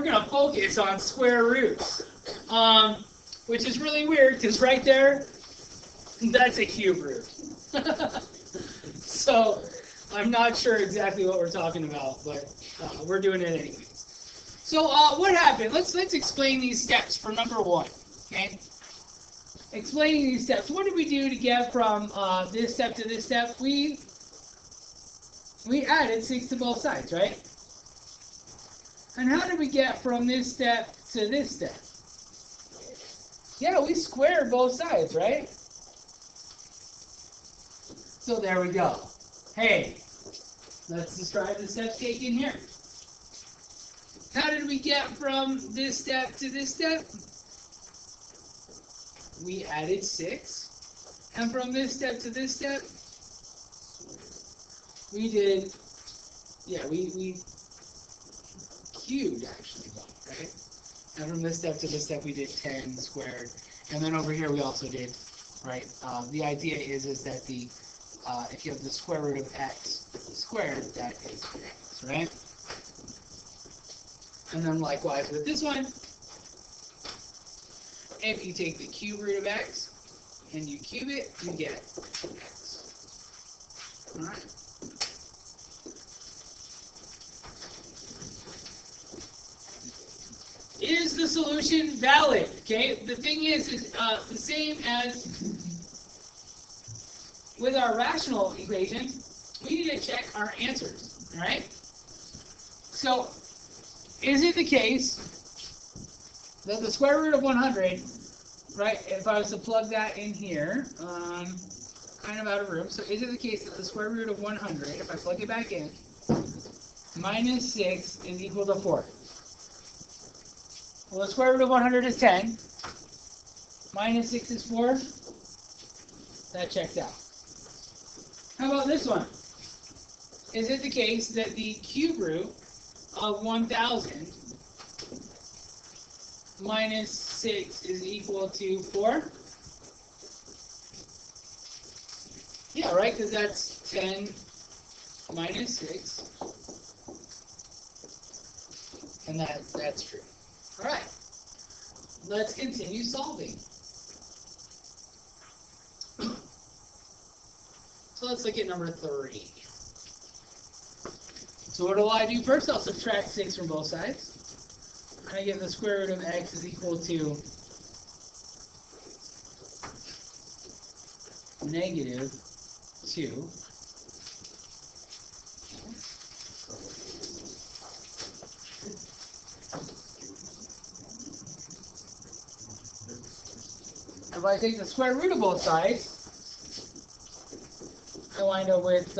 we're going to focus on square roots, which is really weird because right there, that's a cube root. So I'm not sure exactly what we're talking about, but we're doing it anyways. So what happened? Let's explain these steps for number 1. Okay. Explaining these steps. What did we do to get from this step to this step? We added 6 to both sides, right? And how did we get from this step to this step? Yeah, we squared both sides, right? So there we go. Hey, let's describe the steps taken here. How did we get from this step to this step? We added 6. And from this step to this step, we did, we cubed actually, right? And from this step to this step, we did 10 squared. And then over here, we also did, right? The idea is that the if you have the square root of x squared, that is x, right? And then likewise with this one, if you take the cube root of x and you cube it, you get x. All right. Is the solution valid? Okay. The thing is the same as with our rational equation. We need to check our answers. All right. So, is it the case that the square root of 100, right, if I was to plug that in here, kind of out of room, so is it the case that the square root of 100, if I plug it back in, minus 6 is equal to 4? Well, the square root of 100 is 10. Minus 6 is 4. That checks out. How about this one? Is it the case that the cube root of 1,000 minus 6 is equal to 4? Yeah, right, because that's 10 minus 6. And that's true. All right. Let's continue solving. So let's look at number 3. So what do I do first? I'll subtract 6 from both sides. I get the square root of x is equal to negative 2. If I take the square root of both sides, I wind up with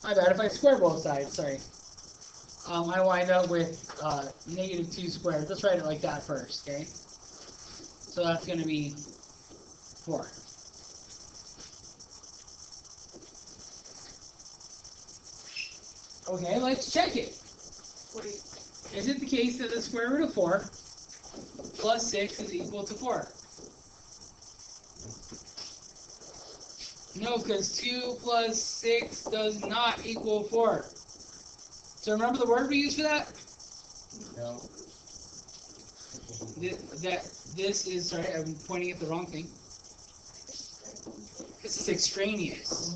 my bad, if I square both sides, sorry. I wind up with negative 2 squared. Let's write it like that first, okay? So that's going to be 4. Okay, let's check it. Is it the case that the square root of 4 plus 6 is equal to 4? No, because 2 plus 6 does not equal 4. So remember the word we used for that? No. This is, sorry, I'm pointing at the wrong thing. This is extraneous.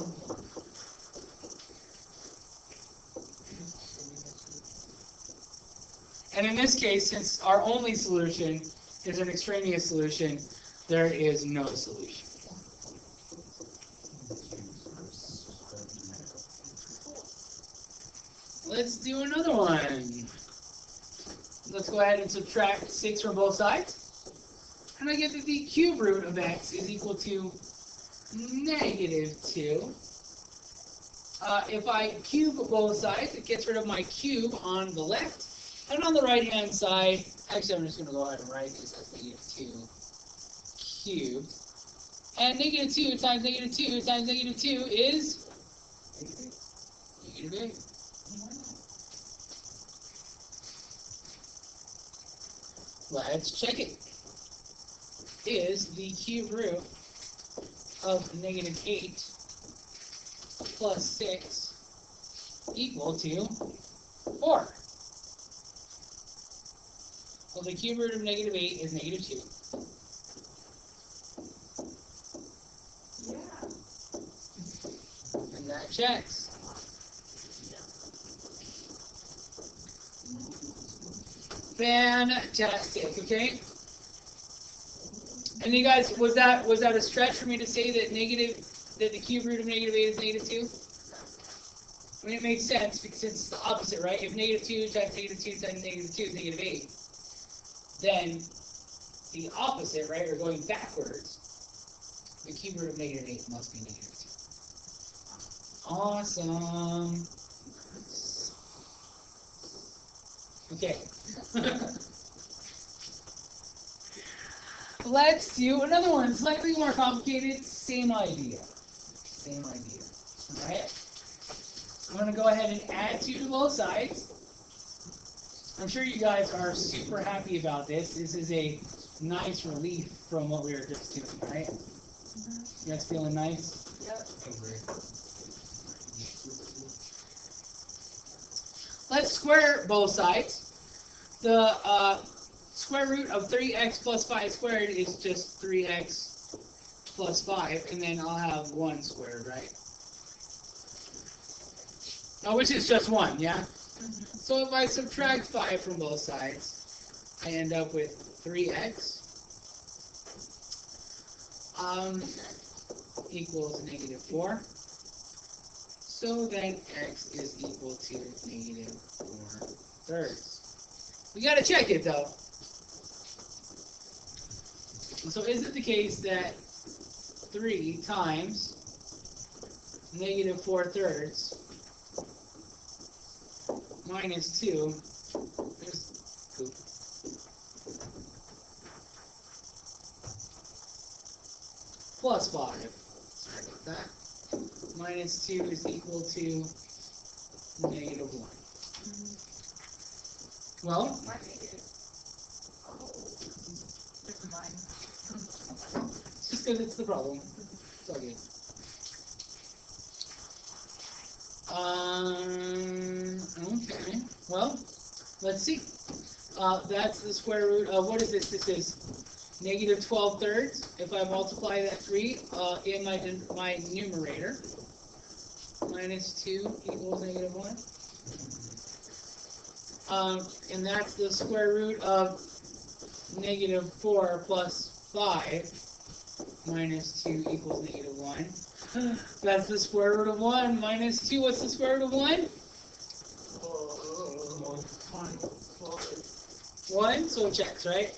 And in this case, since our only solution is an extraneous solution, there is no solution. Let's do another one. Let's go ahead and subtract 6 from both sides. And I get that the cube root of x is equal to negative 2. If I cube both sides, it gets rid of my cube on the left. And on the right-hand side, actually I'm just going to go ahead and write this as negative 2 cubed. And negative 2 times negative 2 times negative 2 is negative 8. Let's check it. Is the cube root of negative 8 plus 6 equal to 4. Well, the cube root of negative 8 is negative 2. Yeah. And that checks. Fantastic, okay? And you guys, was that a stretch for me to say that the cube root of negative 8 is negative 2? I mean, it makes sense because it's the opposite, right? If negative 2 times negative 2 times negative 2 is negative 8, then the opposite, right, or going backwards, the cube root of negative 8 must be negative 2. Awesome. Okay. Let's do another one, slightly more complicated, same idea. Same idea. Alright? I'm going to go ahead and add 2 to both sides. I'm sure you guys are super happy about this. This is a nice relief from what we were just doing, right? You guys feeling nice? Yep. Let's square both sides. The square root of 3x plus 5 squared is just 3x plus 5, and then I'll have 1 squared, right? Oh, which is just 1, yeah? So if I subtract 5 from both sides, I end up with 3x equals negative 4. So then x is equal to negative 4 thirds. We got to check it though. So is it the case that 3 times negative 4 thirds minus 2 plus 5? Sorry about that. Minus 2 is equal to negative 1. Well, My negative. Oh, this is mine. it's just because it's the problem. It's all good. Okay. Well, let's see. That's the square root of, what is this? This is negative 12 thirds. If I multiply that 3 in my numerator, minus 2 equals negative 1. And that's the square root of negative 4 plus 5 minus 2 equals negative 1. That's the square root of 1 minus 2. What's the square root of 1? 1, so it checks, right?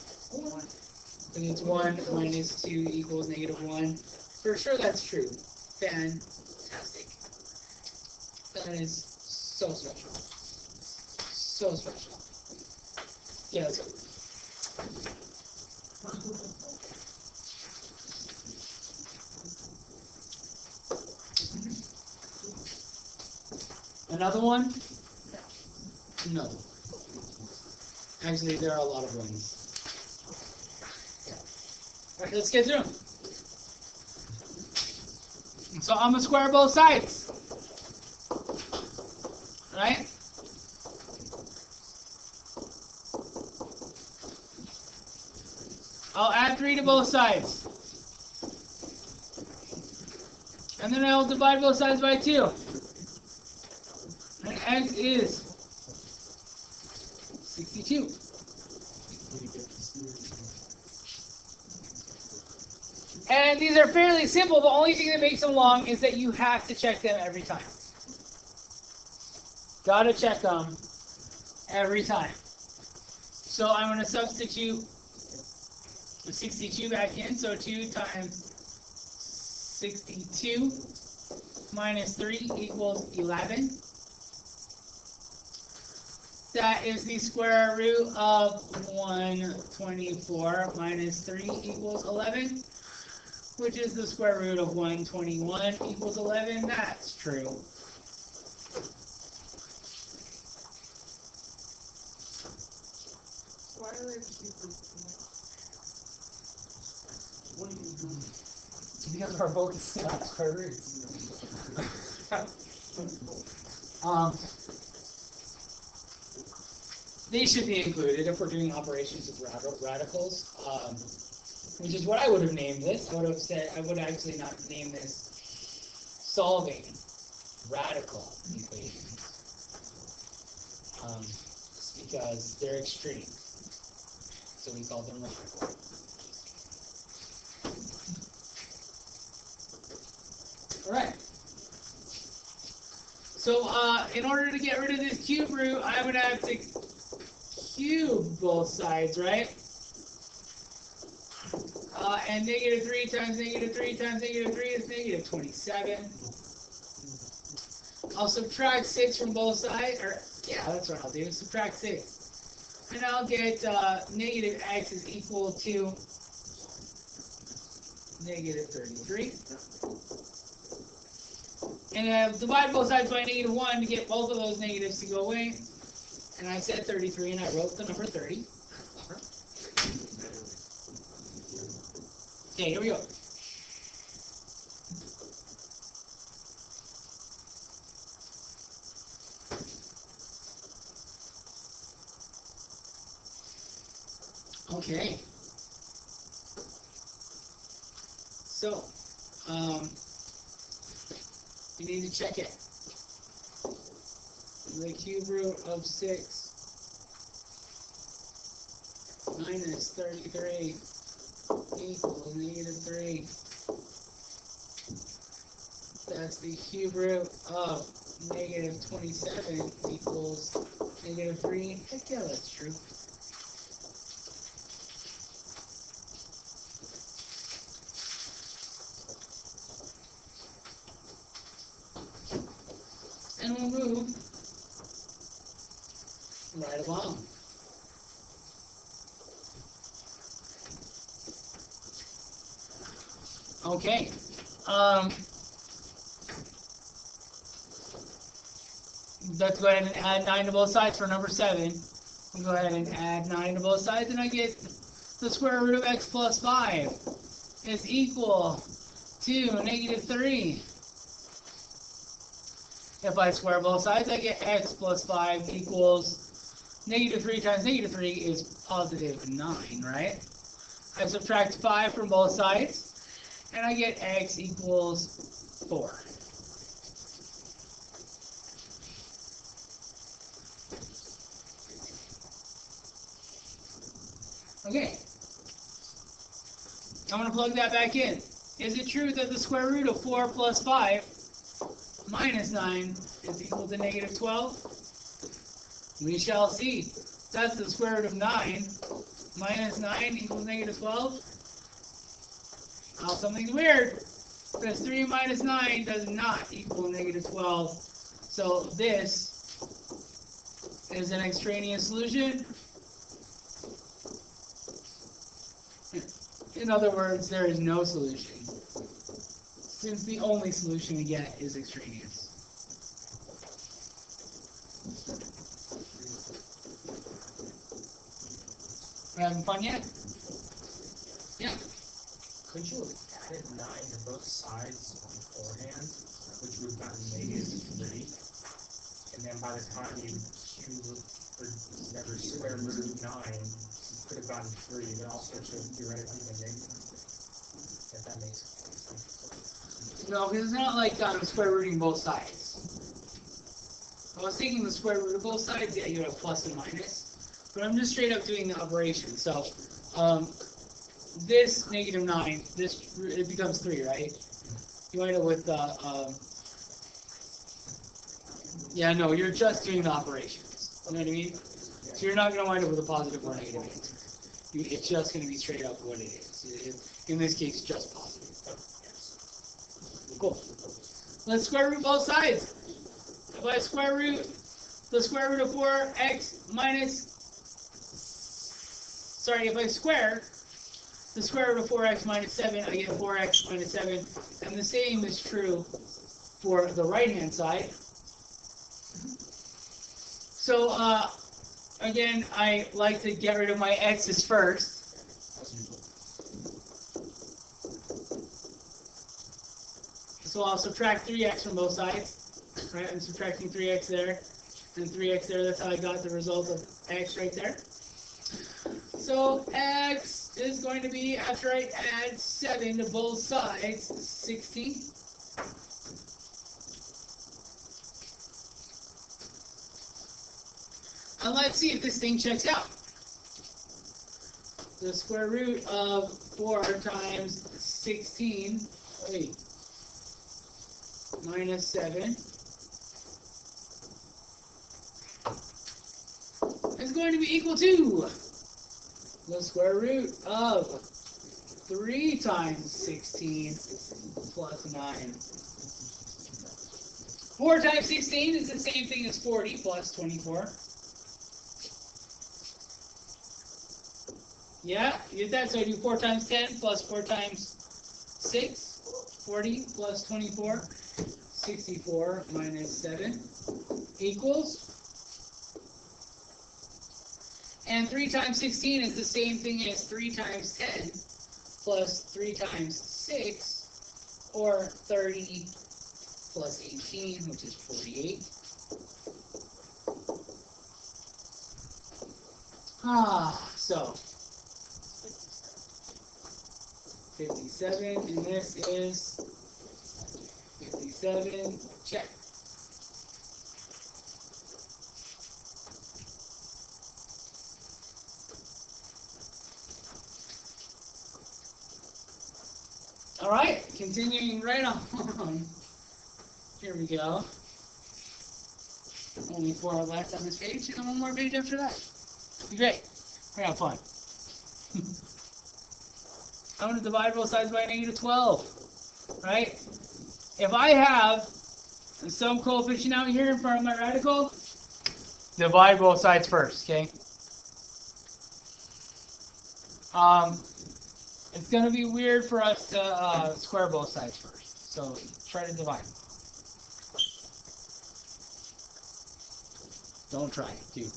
And it's 1 minus 2 equals negative 1. For sure that's true. Fantastic. That is so special. So special. Yeah, let's go. Another one? No. Actually, there are a lot of ones. All right, let's get through them. So I'm going to square both sides. Right? I'll add 3 to both sides. And then I'll divide both sides by 2. And x is 62. And these are fairly simple. The only thing that makes them long is that you have to check them every time. Gotta check them every time. So I'm going to substitute 62 back in. So 2 times 62 minus 3 equals 11. That is the square root of 124 minus 3 equals 11, which is the square root of 121 equals 11. That's true. Why are they What are you doing? Because we're focusing on square roots. They should be included if we're doing operations with radicals, which is what I would have named this. I would actually not name this solving radical equations, because they're extreme. So we call them radical. Alright. So in order to get rid of this cube root, I would have to cube both sides, right? And negative 3 times negative 3 times negative 3 is negative 27. I'll subtract 6 from both sides, or yeah, that's what I'll do. Subtract 6. And I'll get negative x is equal to negative 33. And I'll divide both sides by negative 1 to get both of those negatives to go away. And I said 33, and I wrote the number 30. Okay, here we go. Okay. So, you need to check it. The cube root of 6 minus 33 equals negative 3. That's the cube root of negative 27 equals negative 3. Heck yeah, that's true. And we'll move right along. Okay. Let's go ahead and add 9 to both sides for number 7. We'll go ahead and add 9 to both sides, and I get the square root of x plus 5 is equal to negative 3. If I square both sides, I get x plus 5 equals negative 3 times negative 3 is positive 9, right? I subtract 5 from both sides, and I get x equals 4. Okay. I'm going to plug that back in. Is it true that the square root of 4 plus 5 minus 9 is equal to negative 12? We shall see. That's the square root of 9 minus 9 equals negative 12. Oh, something's weird. Because 3 minus 9 does not equal negative 12. So this is an extraneous solution. In other words, there is no solution, since the only solution we get is extraneous. We're having fun yet? Yeah. Could you have added 9 to both sides beforehand, which would have gotten negative 3, and then by the time you cube or never square root of 9, you could have gotten 3, but also to theoretically the negative, if that makes sense. No, because it's not like square rooting both sides. If I was taking the square root of both sides, yeah, you have plus and minus. But I'm just straight up doing the operation. So, this negative 9, it becomes 3, right? You wind up with, yeah, no, you're just doing the operations. You know what I mean? So you're not going to wind up with a positive or negative answer. It's just going to be straight up what it is. In this case, just positive. Cool. Let's square root both sides. If I square root the square root of 4x minus, if I square the square root of 4x minus 7, I get 4x minus 7. And the same is true for the right-hand side. So, again, I like to get rid of my x's first. So I'll subtract 3x from both sides. right? I'm subtracting 3x there and 3x there. That's how I got the result of x right there. So x is going to be, after I add 7 to both sides, 16. And let's see if this thing checks out. The square root of 4 times 16, minus 7 is going to be equal to the square root of 3 times 16 plus 9. 4 times 16 is the same thing as 40 plus 24. Yeah, you get that? So I do 4 times 10 plus 4 times 6, 40 plus 24, 64 minus 7 equals. And 3 times 16 is the same thing as 3 times 10 plus 3 times 6, or 30 plus 18, which is 48. So 57, and this is 57, check. All right, continuing right on. Here we go. Only 4 left on this page, and one more page after that. Be great. We're gonna have fun. I'm going to divide both sides by negative 12, right? If I have some coefficient out here in front of my radical, divide both sides first, okay? It's going to be weird for us to square both sides first, so try to divide. Don't try it, dude.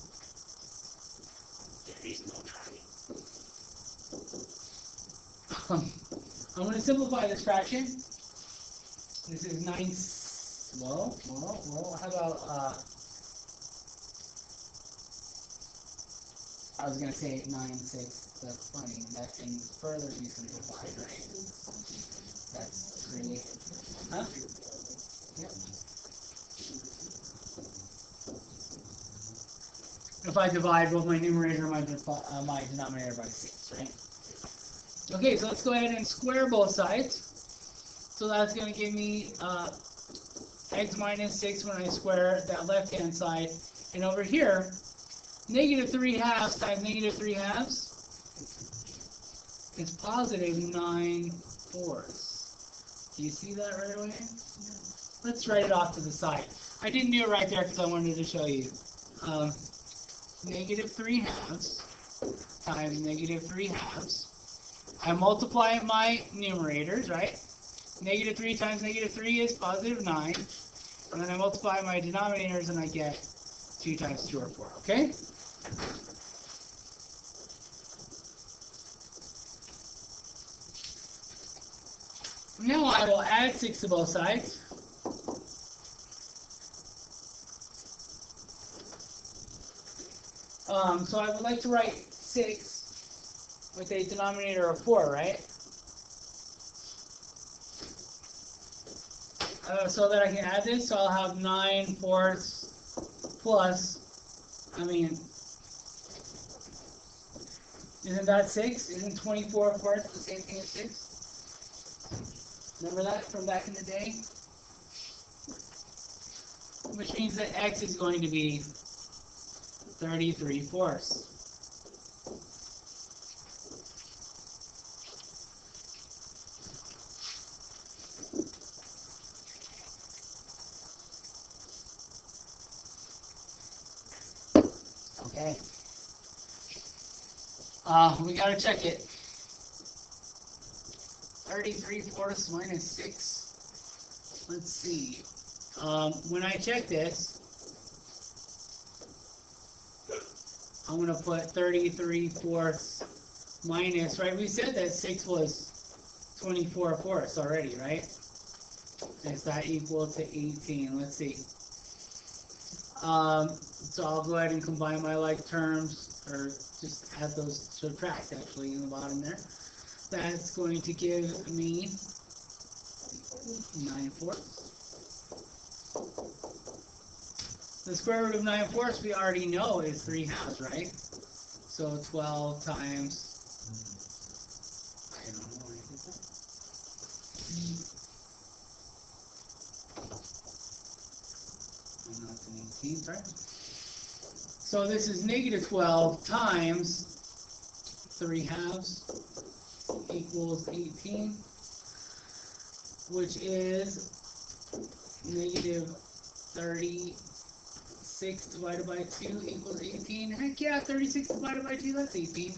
There is no try. I'm going to simplify this fraction. This is 9. Well, how about, I was going to say 9/6. That's funny. That can further be simplified, right? That's 3. Huh? Yep. If I divide both my numerator and my denominator by 6, right? Okay, so let's go ahead and square both sides. So that's going to give me x minus 6 when I square that left-hand side. And over here, negative 3 halves times negative 3 halves is positive 9/4. Do you see that right away? Let's write it off to the side. I didn't do it right there because I wanted to show you. Negative 3 halves times negative 3 halves. I multiply my numerators, right? Negative 3 times negative 3 is positive 9. And then I multiply my denominators and I get 2 times 2 or 4, okay? Now I will add 6 to both sides. So I would like to write 6 with a denominator of 4, right? So that I can add this, so I'll have 9/4 plus, isn't that 6? Isn't 24/4 the same thing as 6? Remember that from back in the day? Which means that x is going to be 33/4. Okay. We gotta check it. 33/4 minus 6. Let's see. When I check this, I'm gonna put 33/4 minus, right? We said that 6 was 24/4 already, right? Is that equal to 18? Let's see. So I'll go ahead and combine my like terms, or just have those subtract actually in the bottom there. That's going to give me 9/4. The square root of 9/4 we already know is 3/2, right? So 12 times, I don't know why I did that. And that's an 18, right? So this is negative 12 times 3/2 equals 18, which is negative 36 divided by 2 equals 18. Heck yeah, 36 divided by 2, that's 18.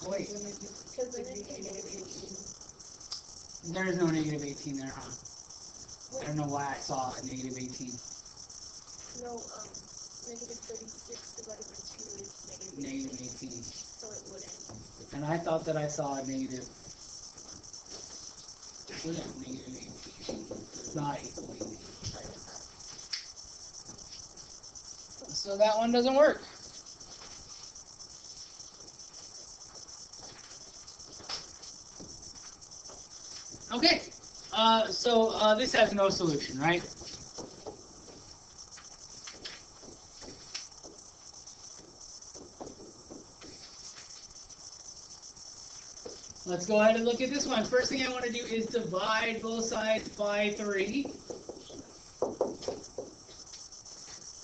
Oh, wait. There is no negative 18 there, huh? I don't know why I saw a negative 18. No, negative 36 divided by 2 is Negative 18. so it wouldn't. And I thought that I saw a negative. Well, yeah, negative 18. Not equal 18. So that one doesn't work. Okay, so this has no solution, right? Let's go ahead and look at this one. First thing I want to do is divide both sides by 3.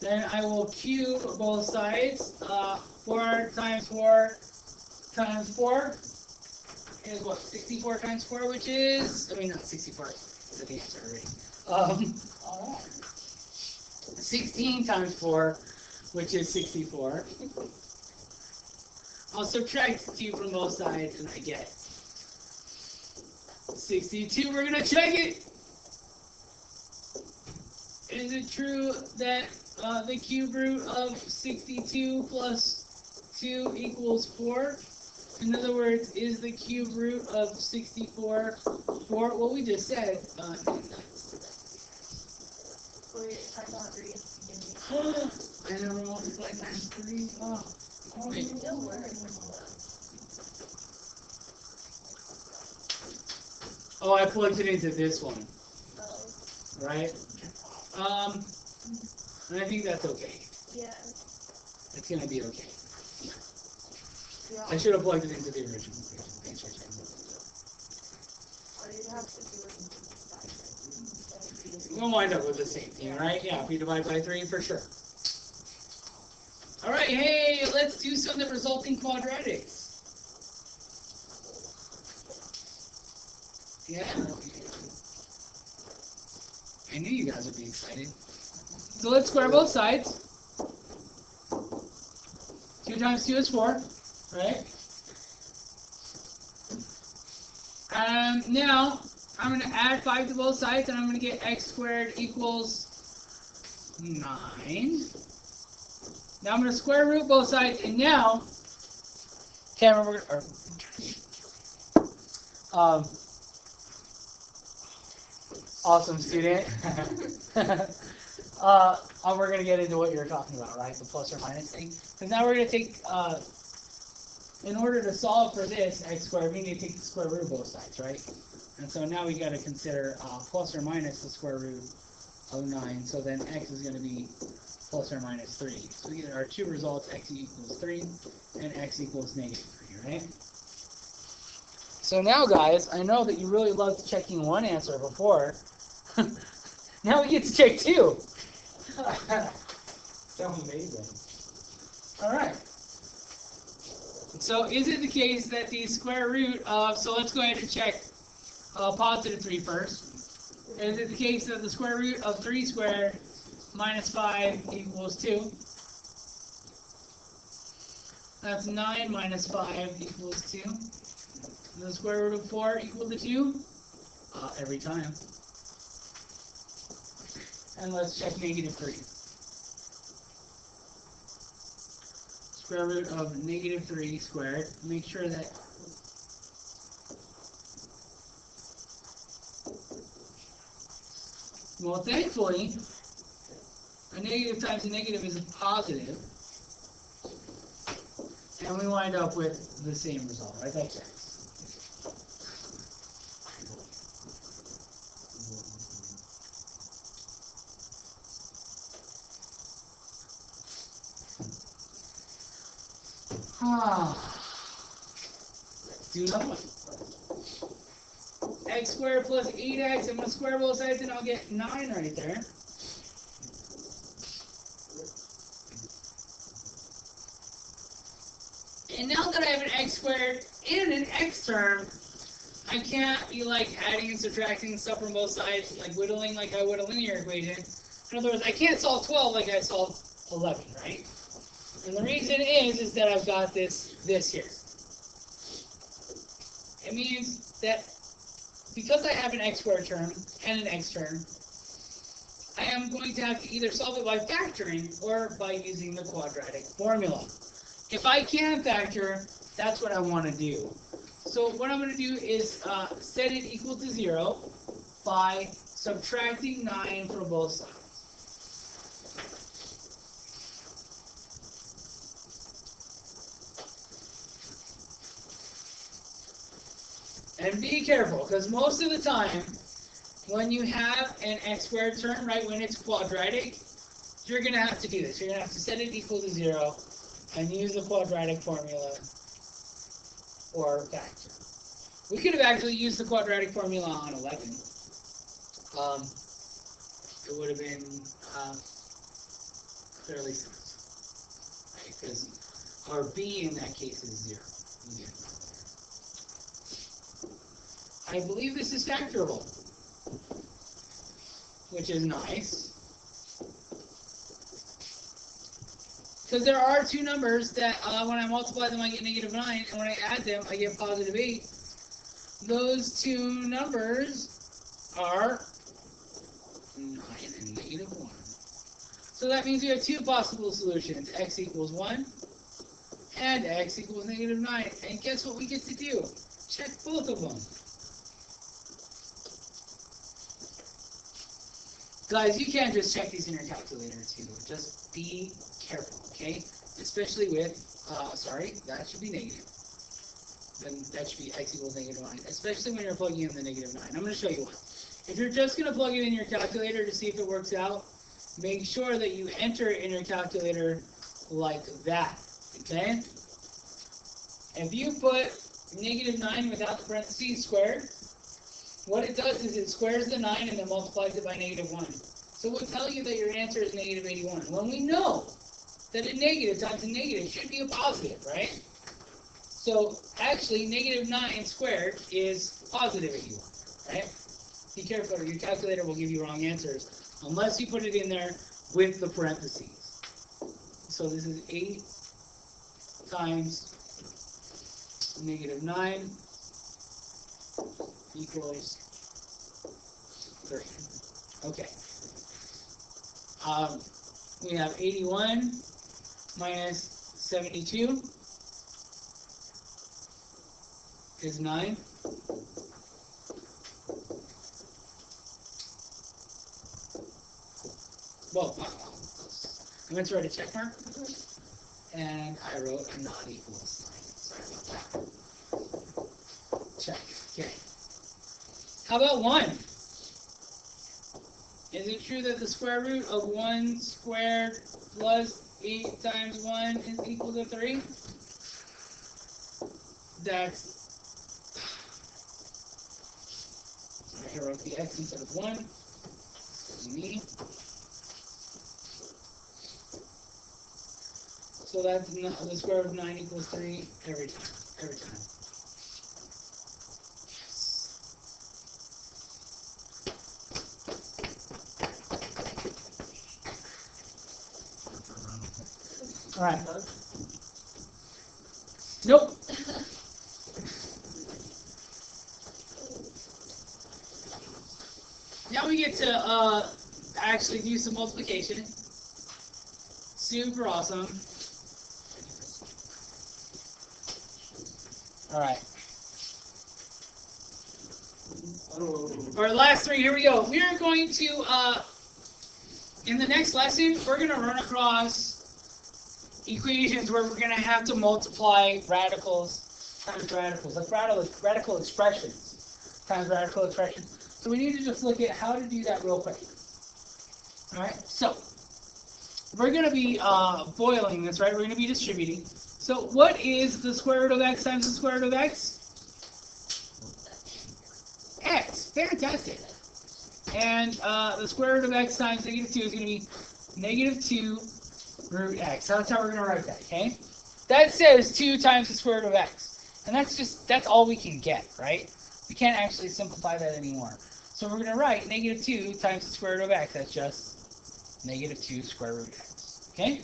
Then I will cube both sides. 4 times 4 times 4 is what? 64 times 4, which is, I mean, not 64, that's the answer already. 16 times 4, which is 64. I'll subtract 2 from both sides, and I get 62. We're going to check it. Is it true that the cube root of 62 plus 2 equals 4? In other words, is the cube root of 64 4? Well, we just said. I never multiplied times 3. Wait. Oh, I plugged it into this one. Right? And I think that's okay. Yeah. It's going to be okay. I should have plugged it into the original. We'll wind up with the same thing, right? Yeah, if we divide by 3, for sure. All right, hey, let's do some of the resulting quadratics. Yeah. I knew you guys would be excited. So let's square both sides. 2 times 2 is 4, right? Now, I'm going to add 5 to both sides, and I'm going to get x squared equals 9. Now I'm going to square root both sides, and now, can't remember, awesome student. We're going to get into what you're talking about, right? The plus or minus thing. Because now we're going to take, in order to solve for this x squared, we need to take the square root of both sides, right? And so now we got to consider plus or minus the square root of 9. So then x is going to be plus or minus 3. So we get our two results, x equals 3 and x equals negative 3, right? So now, guys, I know that you really loved checking one answer before. Now we get to check 2. So amazing. All right. So is it the case that the square root of, so let's go ahead and check positive 3 first. Is it the case that the square root of 3 squared minus 5 equals 2? That's 9 minus 5 equals 2. And the square root of 4 equal to 2? Every time. And let's check negative 3. Square root of negative 3 squared. Make sure that Well, thankfully, a negative times a negative is a positive. And we wind up with the same result, right? That's x. Let's do another one. X squared plus 8x. I'm going to square both sides and I'll get 9 right there. And now that I have an x squared and an x term, I can't be like adding and subtracting stuff from both sides, like whittling like I would a linear equation. In other words, I can't solve 12 like I solved 11, right? And the reason is that I've got this here. It means that because I have an x squared term and an x term, I am going to have to either solve it by factoring or by using the quadratic formula. If I can factor, that's what I want to do. So what I'm going to do is set it equal to 0 by subtracting 9 from both sides. And be careful, because most of the time, when you have an x squared term, right, when it's quadratic, you're going to have to do this. You're going to have to set it equal to 0 and use the quadratic formula or factor. We could have actually used the quadratic formula on 11. It would have been fairly simple, right? Because our b in that case is 0. Yeah. I believe this is factorable, which is nice. Because there are two numbers that when I multiply them I get negative 9, and when I add them I get positive 8. Those two numbers are 9 and negative 1. So that means we have two possible solutions, x equals 1 and x equals negative 9. And guess what we get to do? Check both of them. Guys, you can't just check these in your calculator too. Just be careful, okay? Especially with, sorry, that should be negative. Then that should be x equals negative 9. Especially when you're plugging in the negative 9. I'm going to show you one. If you're just going to plug it in your calculator to see if it works out, make sure that you enter it in your calculator like that, okay? If you put negative 9 without the parentheses squared, what it does is it squares the 9 and then multiplies it by negative 1. So it will tell you that your answer is negative 81. When we know that a negative times a negative should be a positive, right? So actually, negative 9 squared is positive 81, right? Be careful, your calculator will give you wrong answers unless you put it in there with the parentheses. So this is 8 times negative 9 equals 3. Okay. We have 81 minus 72 is 9. Whoa. I meant to write a check mark, and I wrote a not equal sign. Sorry about that. Check. Okay. How about 1? Is it true that the square root of 1 squared plus 8 times 1 is equal to 3? That's... I wrote the x instead of 1. Me. So that's the square root of 9 equals 3 every time. Every time. All right. Nope. Now we get to actually do some multiplication. Super awesome. All right. Or last three, here we go. We are going to, in the next lesson, we're going to run across equations where we're going to have to multiply radicals times radicals, like radical expressions times radical expressions. So we need to just look at how to do that real quick. All right, so we're going to be boiling this, right? We're going to be distributing. So what is the square root of x times the square root of x? X. Fantastic. And the square root of x times negative 2 is going to be negative 2 root x. So that's how we're going to write that, okay? That says 2 times the square root of x. And that's all we can get, right? We can't actually simplify that anymore. So we're going to write negative 2 times the square root of x. That's just negative 2 square root x, okay?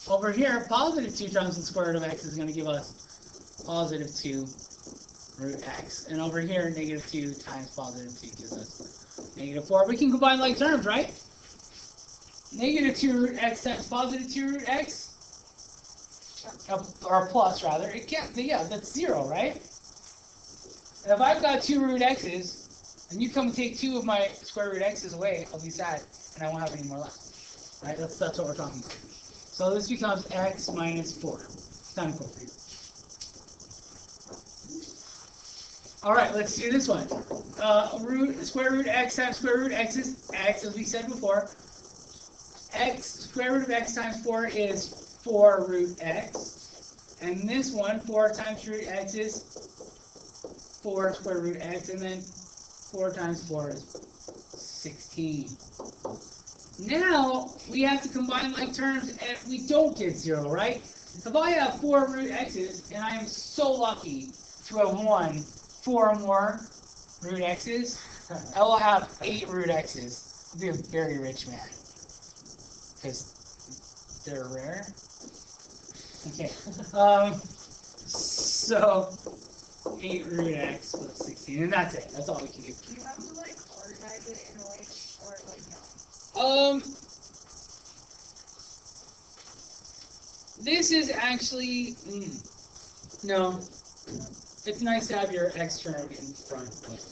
Over here, positive 2 times the square root of x is going to give us positive 2 root x. And over here, negative 2 times positive 2 gives us negative 4. We can combine like terms, right? Negative 2 root x times positive 2 root x, or plus rather, it can't be, yeah, that's 0, right? And if I've got 2 root x's, and you come and take 2 of my square root x's away, I'll be sad, and I won't have any more left. Right? That's what we're talking about. So this becomes x minus 4. Time for you. All right, let's do this one. Square root x times square root x is x, as we said before. Square root of x times 4 is 4 root x. And this one, 4 times root x is 4 square root x. And then 4 times 4 is 16. Now, we have to combine like terms, and we don't get 0, right? If I have 4 root x's, and I am so lucky to have won 4 more root x's, I will have 8 root x's. I'll be a very rich man. Because they're rare. Okay. So 8 root x plus 16, and that's it. That's all we can do. Do you have to like organize it in a way, or like no? This is actually no. It's nice to have your x term in front, but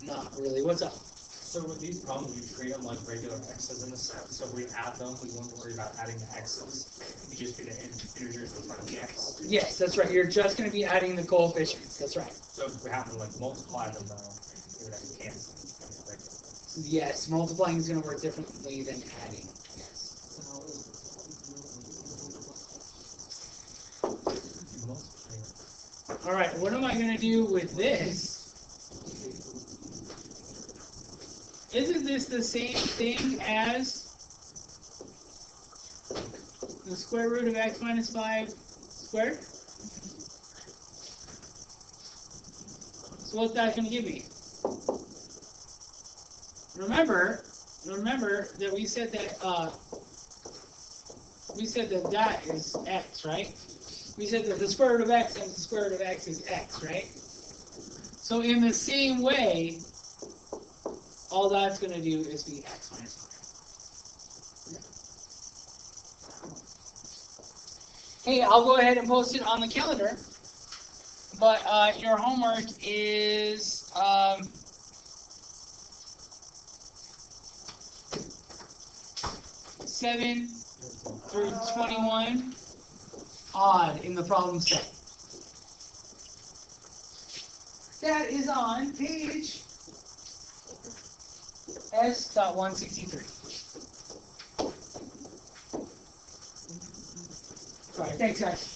not really. What's up? So with these problems, we treat them like regular x's in a sense. So if we add them, we won't worry about adding the x's. We just do the integers in front of the x. Yes, that's right. You're just going to be adding the coefficients. That's right. So if we have to like multiply them, though, we would have to cancel. Yes, multiplying is going to work differently than adding. Yes. All right. What am I going to do with this? Isn't this the same thing as the square root of x minus 5 squared? So what's that going to give me? Remember that we said that that is x, right? We said that the square root of x times the square root of x is x, right? So in the same way, all that's going to do is be x minus 5. Hey, I'll go ahead and post it on the calendar. But your homework is 7 through 21 odd in the problem set. That is on page S.163. All right, thanks, guys.